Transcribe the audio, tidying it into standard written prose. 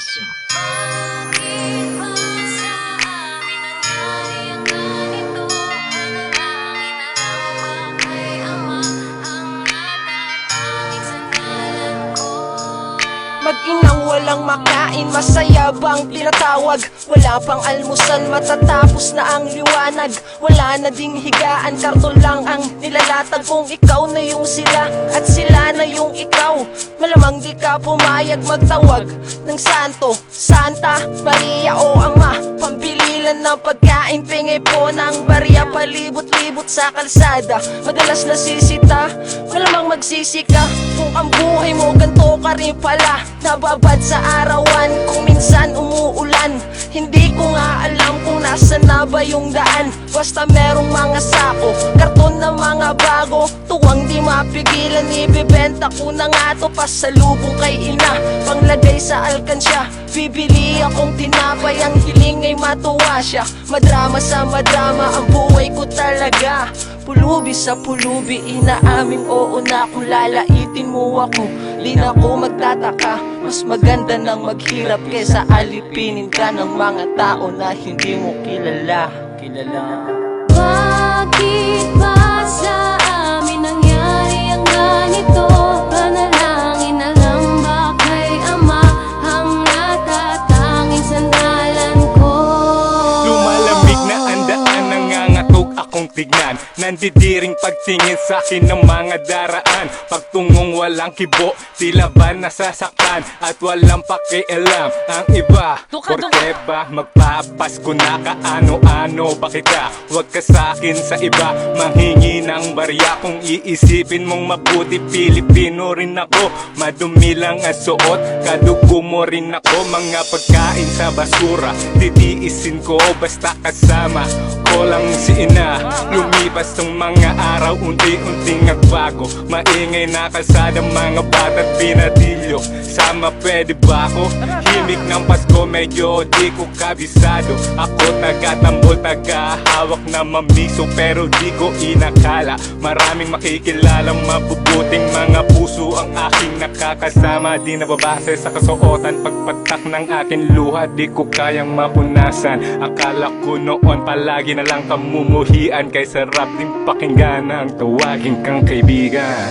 siya. Mag-inang walang makain, masaya bang tinatawag? Wala pang almusal, matatapos na ang liwanag. Wala na ding higaan, karton lang ang nilalatag. Kung ikaw na yung sila at sila na yung ikaw, malamang di ka pumayag magtawag ng santo, Santa Maria o Ama. Pambililan ng pagkain, pingi po ng barya, palibot-libot sa kalsada. Madalas nasisita, malamang magsisika. Kung ang buhay mo ganto ka rin pala, nababad sa arawan kung minsan umuulan. Hindi ko nga alam kung nasan na ba yung daan. Basta merong mga sako, karton na mga bago, tuwang di mapigilan. Ibibenta ko na nga to, pasalubong kay ina, panglagay sa alkansya. Bibili akong tinapay, ang hiling ay matuwa siya. Madrama sa madrama, ang buhay ko talaga. Pulubi sa pulubi, inaaming oo na kung lalaitin mo ako. Di na ako magtataka, mas maganda nang maghirap kesa alipinin ka ng mga tao na hindi mo kilala. Bakit ba sa amin nangyari ang ganito? Panalangin na lang ba kay Ama ang natatanging sandalan ko? Lumalamig na ang daan, nangangatog akong tignan. Nandidiring pagtingin sa'kin ng mga daraan. Pagtungong walang kibo, tila ba nasasaktan at walang pakialam ang iba. Porke ba magpapasko na kaano-ano? Bakit ka huwag ka sa'kin sa iba manghingi ng barya? Kung iisipin mong mabuti, Pilipino rin ako. Madumi lang at suot, kadugo mo rin ako. Mga pagkain sa basura, titiisin ko basta kasama ko lang si ina. Lumipas ng mga araw, unti-unting nagbago. Maingay na kalsada, mga bata't pinadilyo. Sama pwede ba ako? Himik ng Pasko, medyo di ko kabisado. Ako taga-tambol, taga-hawak na mamiso, pero di ko inakala maraming makikilalang mabubuting mga puso ang aking nakakasama. Di nababase sa kasuotan, pagpatak ng aking luha, di ko kayang mapunasan. Akala ko noon palagi na lang kamumuhian, kay sarap din pakinggan ang tawagin kang kaibigan.